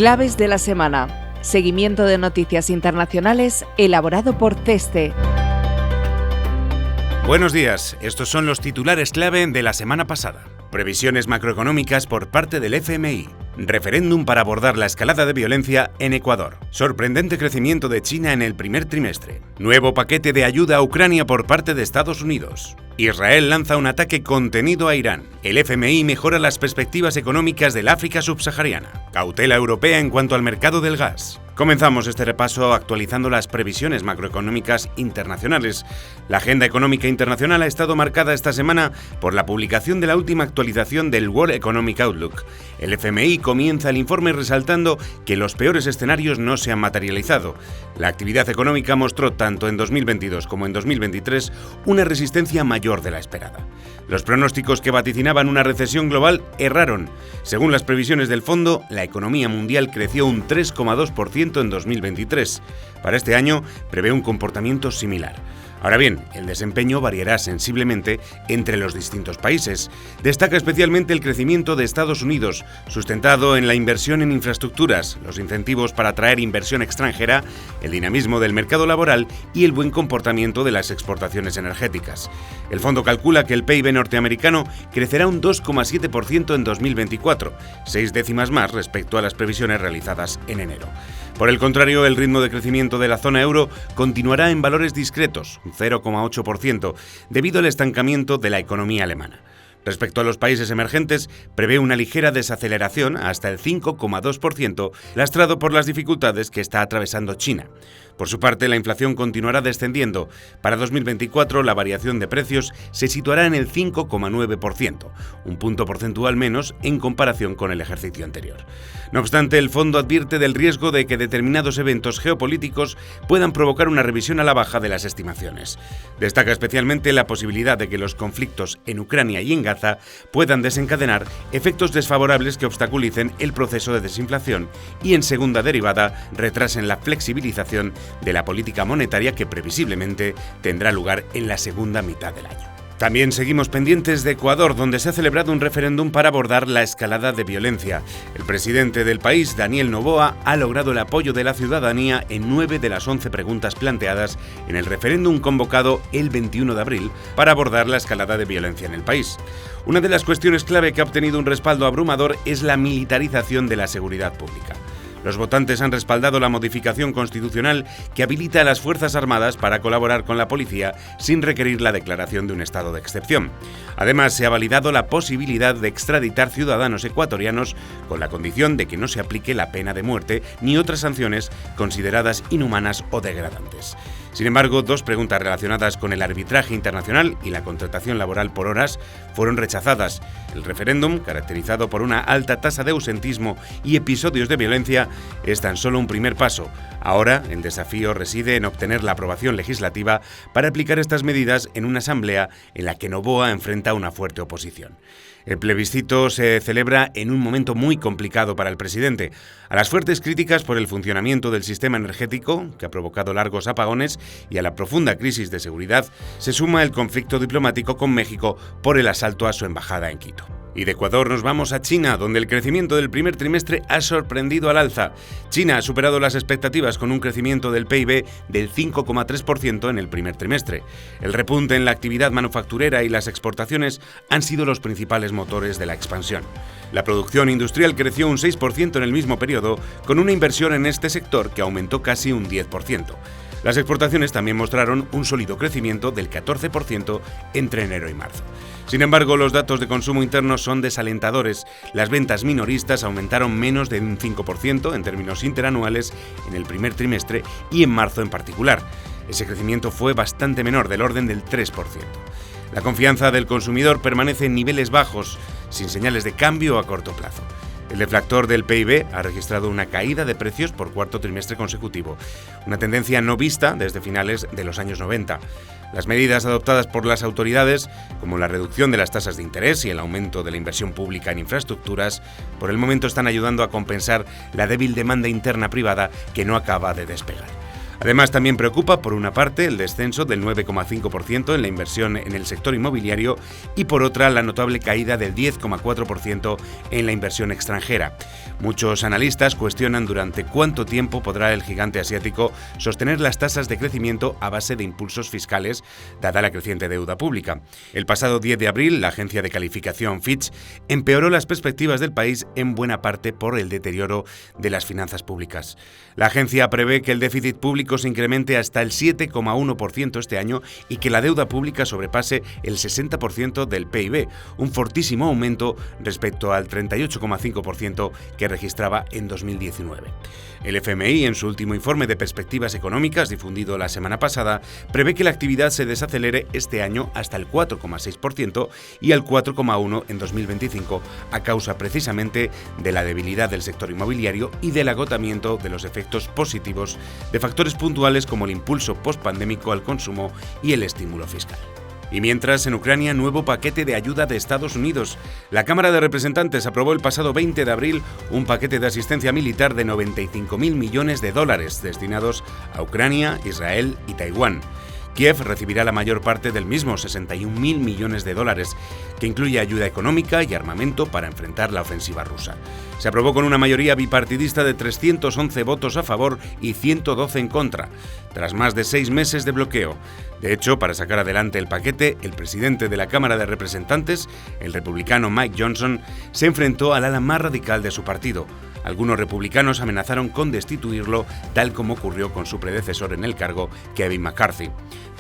Claves de la semana. Seguimiento de noticias internacionales elaborado por CESCE. Buenos días, estos son los titulares clave de la semana pasada. Previsiones macroeconómicas por parte del FMI. Referéndum para abordar la escalada de violencia en Ecuador. Sorprendente crecimiento de China en el primer trimestre. Nuevo paquete de ayuda a Ucrania por parte de Estados Unidos. Israel lanza un ataque contenido a Irán. El FMI mejora las perspectivas económicas del África subsahariana. Cautela europea en cuanto al mercado del gas. Comenzamos este repaso actualizando las previsiones macroeconómicas internacionales. La agenda económica internacional ha estado marcada esta semana por la publicación de la última actualización del World Economic Outlook. El FMI comienza el informe resaltando que los peores escenarios no se han materializado. La actividad económica mostró tanto en 2022 como en 2023 una resistencia mayor de la esperada. Los pronósticos que vaticinaban una recesión global erraron. Según las previsiones del fondo, la economía mundial creció un 3,2% en 2023. Para este año prevé un comportamiento similar. Ahora bien, el desempeño variará sensiblemente entre los distintos países. Destaca especialmente el crecimiento de Estados Unidos, sustentado en la inversión en infraestructuras, los incentivos para atraer inversión extranjera, el dinamismo del mercado laboral y el buen comportamiento de las exportaciones energéticas. El fondo calcula que el PIB norteamericano crecerá un 2,7% en 2024, 6 décimas más respecto a las previsiones realizadas en enero. Por el contrario, el ritmo de crecimiento de la zona euro continuará en valores discretos, 0,8%, debido al estancamiento de la economía alemana. Respecto a los países emergentes, prevé una ligera desaceleración hasta el 5,2%, lastrado por las dificultades que está atravesando China. Por su parte, la inflación continuará descendiendo. Para 2024, la variación de precios se situará en el 5,9%, un punto porcentual menos en comparación con el ejercicio anterior. No obstante, el fondo advierte del riesgo de que determinados eventos geopolíticos puedan provocar una revisión a la baja de las estimaciones. Destaca especialmente la posibilidad de que los conflictos en Ucrania y en Gaza puedan desencadenar efectos desfavorables que obstaculicen el proceso de desinflación y, en segunda derivada, retrasen la flexibilización de la política monetaria que previsiblemente tendrá lugar en la segunda mitad del año. También seguimos pendientes de Ecuador, donde se ha celebrado un referéndum para abordar la escalada de violencia. El presidente del país, Daniel Noboa, ha logrado el apoyo de la ciudadanía en 9 de las 11 preguntas planteadas en el referéndum convocado el 21 de abril para abordar la escalada de violencia en el país. Una de las cuestiones clave que ha obtenido un respaldo abrumador es la militarización de la seguridad pública. Los votantes han respaldado la modificación constitucional que habilita a las Fuerzas Armadas para colaborar con la policía sin requerir la declaración de un estado de excepción. Además, se ha validado la posibilidad de extraditar ciudadanos ecuatorianos con la condición de que no se aplique la pena de muerte ni otras sanciones consideradas inhumanas o degradantes. Sin embargo, 2 preguntas relacionadas con el arbitraje internacional y la contratación laboral por horas fueron rechazadas. El referéndum, caracterizado por una alta tasa de ausentismo y episodios de violencia, es tan solo un primer paso. Ahora, el desafío reside en obtener la aprobación legislativa para aplicar estas medidas en una asamblea en la que Noboa enfrenta una fuerte oposición. El plebiscito se celebra en un momento muy complicado para el presidente. A las fuertes críticas por el funcionamiento del sistema energético, que ha provocado largos apagones, y a la profunda crisis de seguridad, se suma el conflicto diplomático con México por el asalto a su embajada en Quito. Y de Ecuador nos vamos a China, donde el crecimiento del primer trimestre ha sorprendido al alza. China ha superado las expectativas con un crecimiento del PIB del 5,3% en el primer trimestre. El repunte en la actividad manufacturera y las exportaciones han sido los principales motores de la expansión. La producción industrial creció un 6% en el mismo periodo, con una inversión en este sector que aumentó casi un 10%. Las exportaciones también mostraron un sólido crecimiento del 14% entre enero y marzo. Sin embargo, los datos de consumo interno son desalentadores. Las ventas minoristas aumentaron menos de un 5% en términos interanuales en el primer trimestre y en marzo en particular. Ese crecimiento fue bastante menor, del orden del 3%. La confianza del consumidor permanece en niveles bajos, sin señales de cambio a corto plazo. El deflactor del PIB ha registrado una caída de precios por cuarto trimestre consecutivo, una tendencia no vista desde finales de los años 90. Las medidas adoptadas por las autoridades, como la reducción de las tasas de interés y el aumento de la inversión pública en infraestructuras, por el momento están ayudando a compensar la débil demanda interna privada que no acaba de despegar. Además, también preocupa, por una parte, el descenso del 9,5% en la inversión en el sector inmobiliario y, por otra, la notable caída del 10,4% en la inversión extranjera. Muchos analistas cuestionan durante cuánto tiempo podrá el gigante asiático sostener las tasas de crecimiento a base de impulsos fiscales, dada la creciente deuda pública. El pasado 10 de abril, la agencia de calificación Fitch empeoró las perspectivas del país en buena parte por el deterioro de las finanzas públicas. La agencia prevé que el déficit público se incremente hasta el 7,1% este año y que la deuda pública sobrepase el 60% del PIB, un fortísimo aumento respecto al 38,5% que registraba en 2019. El FMI, en su último informe de perspectivas económicas difundido la semana pasada, prevé que la actividad se desacelere este año hasta el 4,6% y al 4,1% en 2025, a causa precisamente de la debilidad del sector inmobiliario y del agotamiento de los efectos positivos de factores puntuales como el impulso postpandémico al consumo y el estímulo fiscal. Y mientras, en Ucrania, nuevo paquete de ayuda de Estados Unidos. La Cámara de Representantes aprobó el pasado 20 de abril un paquete de asistencia militar de $95.000 millones destinados a Ucrania, Israel y Taiwán. Kiev recibirá la mayor parte del mismo, $61.000 millones, que incluye ayuda económica y armamento para enfrentar la ofensiva rusa. Se aprobó con una mayoría bipartidista de 311 votos a favor y 112 en contra, tras más de 6 meses de bloqueo. De hecho, para sacar adelante el paquete, el presidente de la Cámara de Representantes, el republicano Mike Johnson, se enfrentó al ala más radical de su partido. Algunos republicanos amenazaron con destituirlo, tal como ocurrió con su predecesor en el cargo, Kevin McCarthy.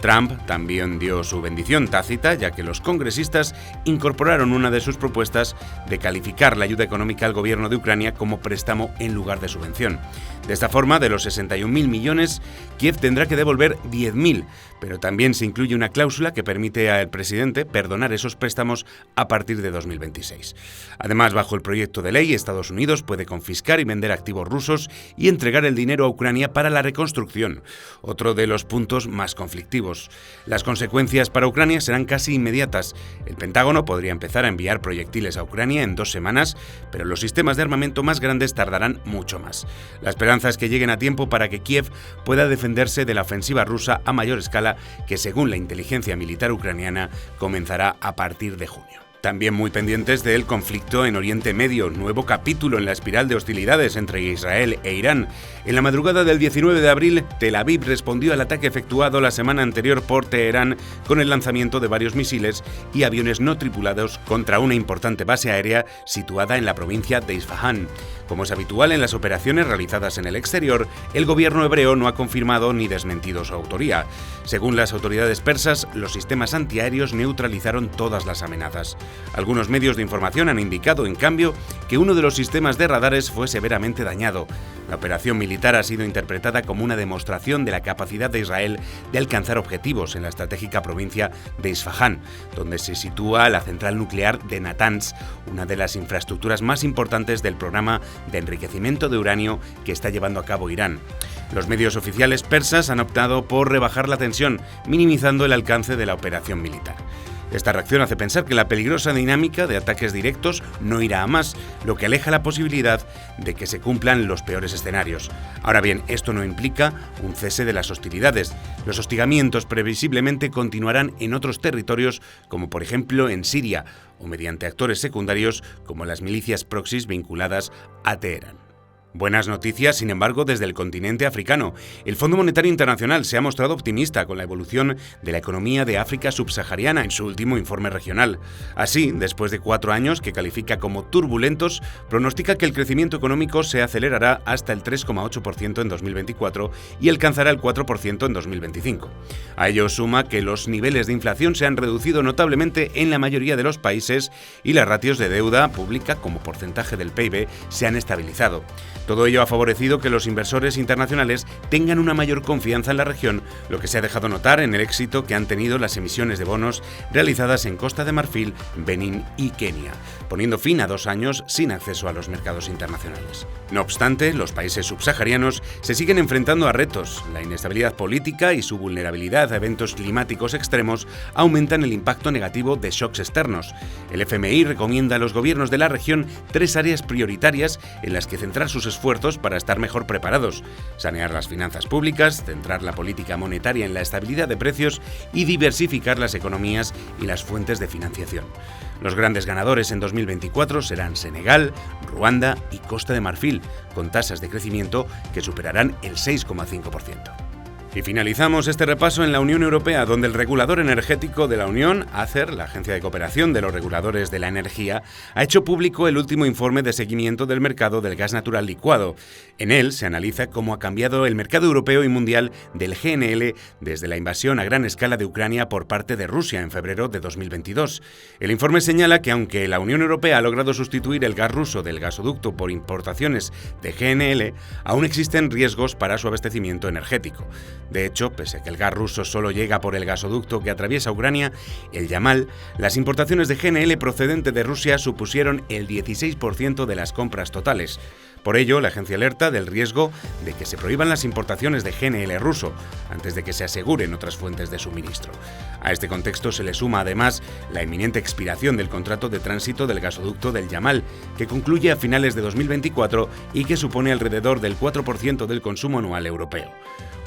Trump también dio su bendición tácita, ya que los congresistas incorporaron una de sus propuestas de calificar la ayuda económica al gobierno de Ucrania como préstamo en lugar de subvención. De esta forma, de los 61.000 millones, Kiev tendrá que devolver 10.000, pero también se incluye una cláusula que permite al presidente perdonar esos préstamos a partir de 2026. Además, bajo el proyecto de ley, Estados Unidos puede confiscar y vender activos rusos y entregar el dinero a Ucrania para la reconstrucción, otro de los puntos más conflictivos. Las consecuencias para Ucrania serán casi inmediatas. El Pentágono podría empezar a enviar proyectiles a Ucrania en 2 semanas, pero los sistemas de armamento más grandes tardarán mucho más. La esperanza es que lleguen a tiempo para que Kiev pueda defenderse de la ofensiva rusa a mayor escala, que según la inteligencia militar ucraniana comenzará a partir de junio. También muy pendientes del conflicto en Oriente Medio, nuevo capítulo en la espiral de hostilidades entre Israel e Irán. En la madrugada del 19 de abril, Tel Aviv respondió al ataque efectuado la semana anterior por Teherán con el lanzamiento de varios misiles y aviones no tripulados contra una importante base aérea situada en la provincia de Isfahán. Como es habitual en las operaciones realizadas en el exterior, el gobierno hebreo no ha confirmado ni desmentido su autoría. Según las autoridades persas, los sistemas antiaéreos neutralizaron todas las amenazas. Algunos medios de información han indicado, en cambio, que uno de los sistemas de radares fue severamente dañado. La operación militar ha sido interpretada como una demostración de la capacidad de Israel de alcanzar objetivos en la estratégica provincia de Isfahán, donde se sitúa la central nuclear de Natanz, una de las infraestructuras más importantes del programa de enriquecimiento de uranio que está llevando a cabo Irán. Los medios oficiales persas han optado por rebajar la tensión, minimizando el alcance de la operación militar. Esta reacción hace pensar que la peligrosa dinámica de ataques directos no irá a más, lo que aleja la posibilidad de que se cumplan los peores escenarios. Ahora bien, esto no implica un cese de las hostilidades. Los hostigamientos previsiblemente continuarán en otros territorios, como por ejemplo en Siria, o mediante actores secundarios como las milicias proxys vinculadas a Teherán. Buenas noticias, sin embargo, desde el continente africano. El Fondo Monetario Internacional se ha mostrado optimista con la evolución de la economía de África subsahariana en su último informe regional. Así, después de 4 años que califica como turbulentos, pronostica que el crecimiento económico se acelerará hasta el 3,8% en 2024 y alcanzará el 4% en 2025. A ello suma que los niveles de inflación se han reducido notablemente en la mayoría de los países y las ratios de deuda pública como porcentaje del PIB se han estabilizado. Todo ello ha favorecido que los inversores internacionales tengan una mayor confianza en la región, lo que se ha dejado notar en el éxito que han tenido las emisiones de bonos realizadas en Costa de Marfil, Benín y Kenia, poniendo fin a 2 años sin acceso a los mercados internacionales. No obstante, los países subsaharianos se siguen enfrentando a retos. La inestabilidad política y su vulnerabilidad a eventos climáticos extremos aumentan el impacto negativo de shocks externos. El FMI recomienda a los gobiernos de la región 3 áreas prioritarias en las que centrar sus esfuerzos para estar mejor preparados, sanear las finanzas públicas, centrar la política monetaria en la estabilidad de precios y diversificar las economías y las fuentes de financiación. Los grandes ganadores en 2024 serán Senegal, Ruanda y Costa de Marfil, con tasas de crecimiento que superarán el 6,5%. Y finalizamos este repaso en la Unión Europea, donde el regulador energético de la Unión, ACER, la Agencia de Cooperación de los Reguladores de la Energía, ha hecho público el último informe de seguimiento del mercado del gas natural licuado. En él se analiza cómo ha cambiado el mercado europeo y mundial del GNL desde la invasión a gran escala de Ucrania por parte de Rusia en febrero de 2022. El informe señala que aunque la Unión Europea ha logrado sustituir el gas ruso del gasoducto por importaciones de GNL, aún existen riesgos para su abastecimiento energético. De hecho, pese a que el gas ruso solo llega por el gasoducto que atraviesa Ucrania, el Yamal, las importaciones de GNL procedente de Rusia supusieron el 16% de las compras totales. Por ello, la agencia alerta del riesgo de que se prohíban las importaciones de GNL ruso, antes de que se aseguren otras fuentes de suministro. A este contexto se le suma además la inminente expiración del contrato de tránsito del gasoducto del Yamal, que concluye a finales de 2024 y que supone alrededor del 4% del consumo anual europeo.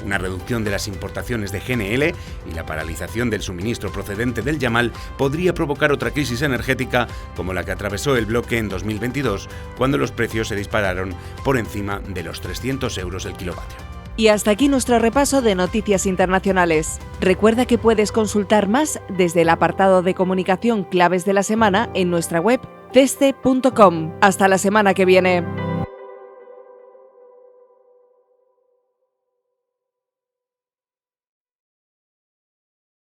Una reducción de las importaciones de GNL y la paralización del suministro procedente del Yamal podría provocar otra crisis energética como la que atravesó el bloque en 2022, cuando los precios se dispararon por encima de los 300 euros el kilovatio. Y hasta aquí nuestro repaso de noticias internacionales. Recuerda que puedes consultar más desde el apartado de comunicación Claves de la Semana en nuestra web ceste.com. Hasta la semana que viene.